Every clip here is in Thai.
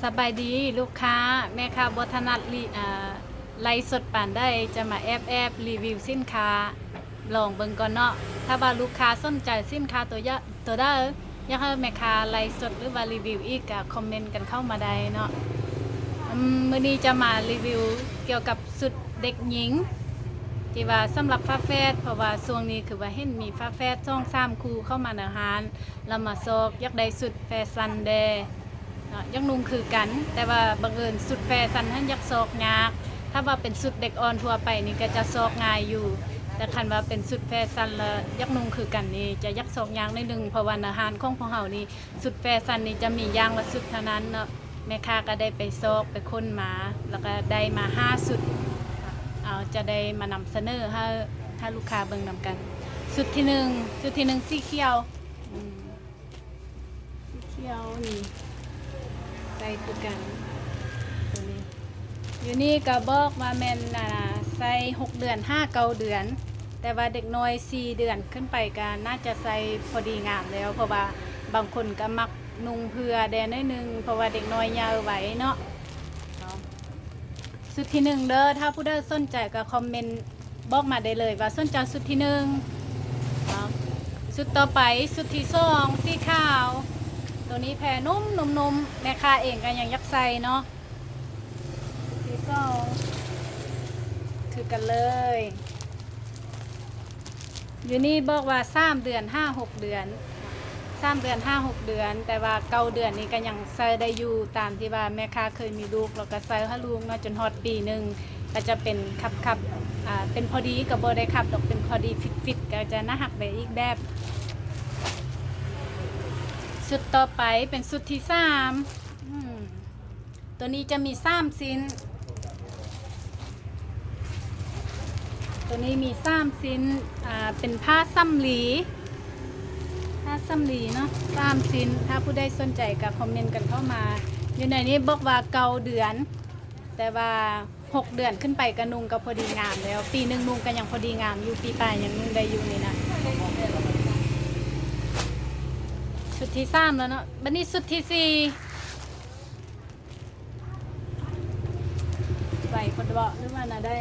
สบายดีลูกค้าแม่ค้าบัถนัดไลฟ์สดปานได้จะมาแอบรีวิวสินค้าลองเบิ่งก่อนเนาะถ้าว่าลูกค้าสนใจสินค้าตัวได้อยากให้แม่ค้าไลฟ์สดหรือว่ารีวิวอีกก็คอมเมนต์กันเข้ามาได้เนาะมื้อนี้จะมารีวิวเกี่ยวกับสุดเด็กหญิงที่ว่าสำหรับฟ้าแฝดเพราะว่าช่วงนี้คือว่าเห็นมีฟ้าแฝด2-3คู่เข้ามาในอาหารแล้วมาซอกอยากได้สุดแฟชั่นแดยังนุ่งคือกันแต่ว่าบังเอิญสุดแฟชั่นท่านยักซอกยากถ้าว่าเป็นสุดเด็กอ่อนทั่วไปนี่ก็จะซอกง่ายอยู่แต่คันว่าเป็นสุดแฟชั่นแล้วยักนุ่งคือกันนี่จะยักซอกยากนิดนึงเพราะว่าอาหารของพวกเฮานี่สุดแฟชั่นนี่จะมีอย่างละสุดเท่านั้นเนาะแม่ค้าก็ได้ไปซอกไปค้นมาแล้วก็ได้มา5สุดเอาจะได้มานำเสนอให้ลูกค้าเบิ่งนำกันสุดที่1สีเขียวสีเขียวนี่ใส่คือกันตัวนี้อยู่นี่ก็บอกว่าแม่นใส่6 เดือน5 9 เดือนแต่ว่าเด็กน้อย4 เดือนขึ้นไปก็น่าจะใส่พอดีงามแล้วเพราะว่าบางคนก็มักนุ่งเพื่อแดนนิดนึงเพราะว่าเด็กน้อยยาวไหวเนาะสุดที่1เด้อถ้าผู้ใดสนใจก็คอมเมนต์บอกมาได้เลยว่าสนใจสุดที่1สุดต่อไปสุดที่2สีขาวตัวนี้แผ่นุ่มแม่ค้าเองก็ยังยักใส่เนาะที่2คือกันเลยอยู่นี่บอกว่า3 เดือน5 6 เดือน3 เดือน5 6 เดือนแต่ว่า9 เดือนนี้ก็ยังใส่ได้อยู่ตามที่ว่าแม่ค้าเคยมีลูกแล้วก็ใส่ให้ลูกมาจนฮอดปีหนึ่งก็จะเป็นขับเป็นพอดีกับโบได้ขับดอกเป็นพอดีฟิตก็จะน่าหักไปอีกแบบสุดต่อไปเป็นสุดที่3ตัวนี้จะมี3 ชิ้นตัวนี้มี3 ชิ้นเป็นผ้าซ้ำหลีเนาะ3 ชิ้นถ้าผู้ใดสนใจก็คอมเมนต์กันเข้ามาอยู่ในนี้บอกว่า9 เดือนแต่ว่า6 เดือนขึ้นไปก็นุ่งก็พอดีงามแล้วปีหนึ่งนุ่งก็ยังพอดีงามอยู่ปีปลายยังนุ่งได้อยู่นี่นะสุดที่3แล้วเนาะบัดนี้สุดที่4ใส่คนบอกหรือว่าน่ะได้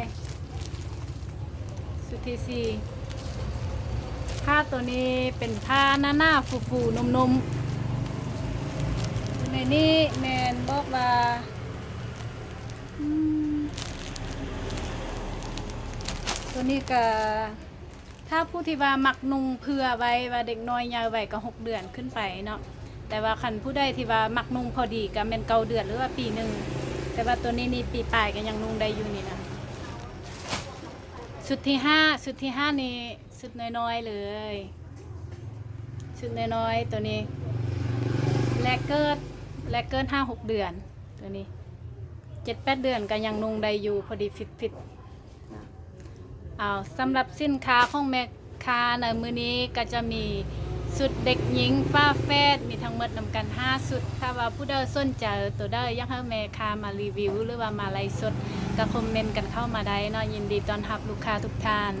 สุดที่4ผ้าตัวนี้เป็นผ้าหน้าฟูนุ่มในนี้แมนบอกว่าตัวนี้ก็ถ้าผู้ที่ว่ามักนุ่งเพื่อไว้ว่าเด็กน้อยยาวไว้ก็6 เดือนขึ้นไปเนาะแต่ว่าคันผู้ใดที่ว่ามักนุ่งพอดีก็แม่น9 เดือนหรือว่าปีหนึ่งแต่ว่าตัวนี้นี่ปีปลายก็ยังนุ่งได้อยู่นี่นะสุดที่5นี่สุดน้อยๆเลยสุดน้อยๆตัวนี้แลกเกิด5-6 เดือนตัวนี้7-8 เดือนก็ยังนุ่งได้อยู่พอดีฟิตเอาสำหรับสินค้าของแม่ค้าในมื้อนี้ก็จะมีสุดเด็กหญิงฟ้าแฝดมีทั้งหมดนำกัน5 สุดถ้าว่าผู้ใดสนใจตัวได้อยากให้แม่ค้ามารีวิวหรือว่ามาไลฟ์สดก็คอมเมนต์กันเข้ามาได้เนาะยินดีต้อนรับลูกค้าทุกท่าน